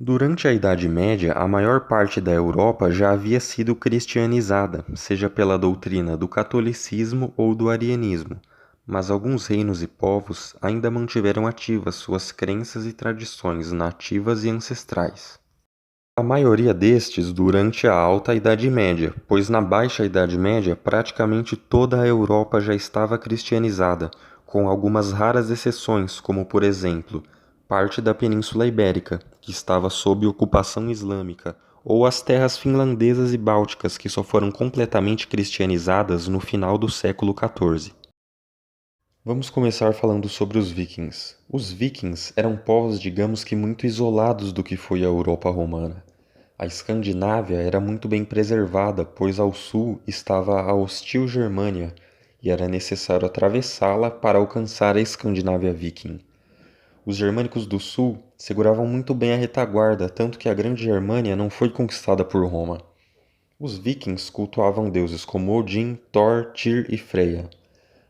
Durante a Idade Média, a maior parte da Europa já havia sido cristianizada, seja pela doutrina do catolicismo ou do arianismo, mas alguns reinos e povos ainda mantiveram ativas suas crenças e tradições nativas e ancestrais. A maioria destes durante a Alta Idade Média, pois na Baixa Idade Média praticamente toda a Europa já estava cristianizada, com algumas raras exceções, como por exemplo, parte da Península Ibérica, que estava sob ocupação islâmica, ou as terras finlandesas e bálticas, que só foram completamente cristianizadas no final do século XIV. Vamos começar falando sobre os vikings. Os vikings eram povos, digamos que muito isolados do que foi a Europa romana. A Escandinávia era muito bem preservada, pois ao sul estava a hostil Germânia, e era necessário atravessá-la para alcançar a Escandinávia viking. Os germânicos do sul seguravam muito bem a retaguarda, tanto que a Grande Germânia não foi conquistada por Roma. Os vikings cultuavam deuses como Odin, Thor, Tyr e Freyja.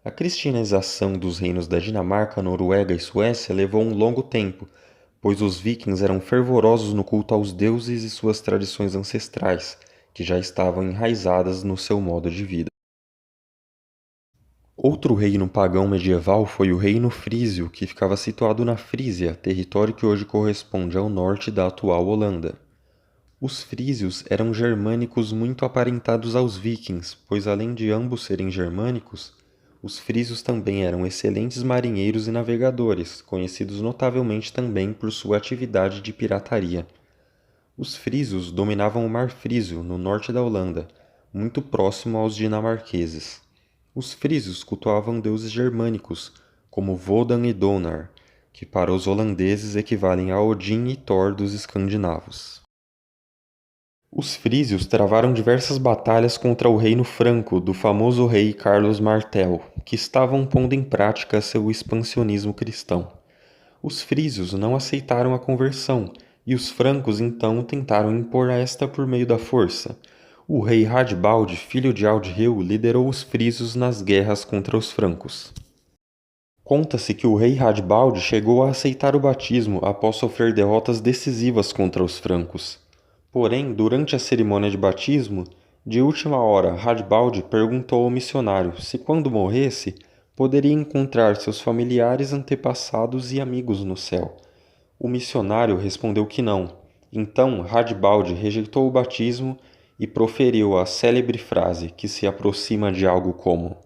A cristianização dos reinos da Dinamarca, Noruega e Suécia levou um longo tempo, pois os vikings eram fervorosos no culto aos deuses e suas tradições ancestrais, que já estavam enraizadas no seu modo de vida. Outro reino pagão medieval foi o Reino Frísio, que ficava situado na Frísia, território que hoje corresponde ao norte da atual Holanda. Os frísios eram germânicos muito aparentados aos vikings, pois além de ambos serem germânicos, os frísios também eram excelentes marinheiros e navegadores, conhecidos notavelmente também por sua atividade de pirataria. Os frísios dominavam o Mar Frísio, no norte da Holanda, muito próximo aos dinamarqueses. Os frísios cultuavam deuses germânicos, como Wodan e Donar, que para os holandeses equivalem a Odin e Thor dos escandinavos. Os frísios travaram diversas batalhas contra o reino franco do famoso rei Carlos Martel, que estavam pondo em prática seu expansionismo cristão. Os frísios não aceitaram a conversão, e os francos então tentaram impor esta por meio da força. O rei Radbald, filho de Aldril, liderou os frísios nas guerras contra os francos. Conta-se que o rei Radbald chegou a aceitar o batismo após sofrer derrotas decisivas contra os francos. Porém, durante a cerimônia de batismo, de última hora, Radbald perguntou ao missionário se, quando morresse, poderia encontrar seus familiares, antepassados e amigos no céu. O missionário respondeu que não. Então, Radbald rejeitou o batismo e proferiu a célebre frase que se aproxima de algo como: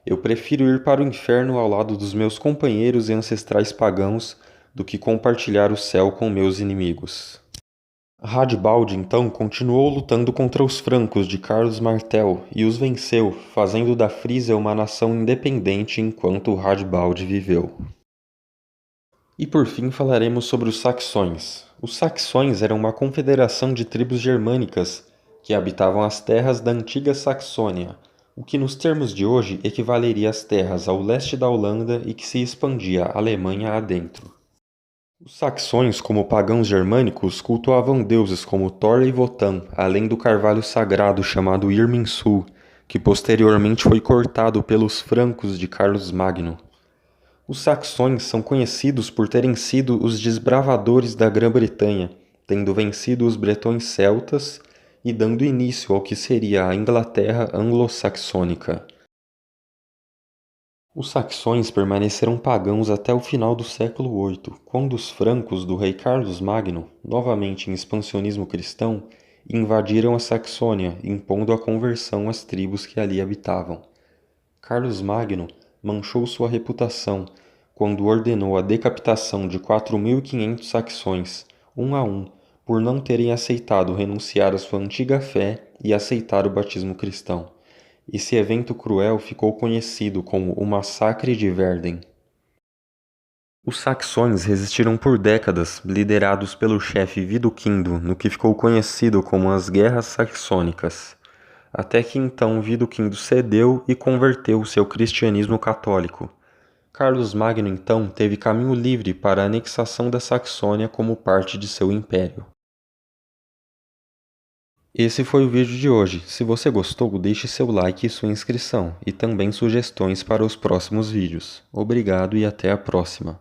"Eu prefiro ir para o inferno ao lado dos meus companheiros e ancestrais pagãos do que compartilhar o céu com meus inimigos." Radbald então continuou lutando contra os francos de Carlos Martel e os venceu, fazendo da Frísia uma nação independente enquanto Radbald viveu. E por fim falaremos sobre os saxões. Os saxões eram uma confederação de tribos germânicas que habitavam as terras da antiga Saxônia, o que nos termos de hoje equivaleria às terras ao leste da Holanda e que se expandia a Alemanha adentro. Os saxões, como pagãos germânicos, cultuavam deuses como Thor e Wotan, além do carvalho sagrado chamado Irminsul, que posteriormente foi cortado pelos francos de Carlos Magno. Os saxões são conhecidos por terem sido os desbravadores da Grã-Bretanha, tendo vencido os bretões celtas e dando início ao que seria a Inglaterra anglo-saxônica. Os saxões permaneceram pagãos até o final do século VIII, quando os francos do rei Carlos Magno, novamente em expansionismo cristão, invadiram a Saxônia, impondo a conversão às tribos que ali habitavam. Carlos Magno manchou sua reputação quando ordenou a decapitação de 4.500 saxões, um a um, por não terem aceitado renunciar à sua antiga fé e aceitar o batismo cristão. Esse evento cruel ficou conhecido como o Massacre de Verden. Os saxões resistiram por décadas, liderados pelo chefe Widukindo, no que ficou conhecido como as Guerras Saxônicas, até que então Widukindo cedeu e converteu seu cristianismo católico. Carlos Magno então teve caminho livre para a anexação da Saxônia como parte de seu império. Esse foi o vídeo de hoje. Se você gostou, deixe seu like e sua inscrição, e também sugestões para os próximos vídeos. Obrigado e até a próxima.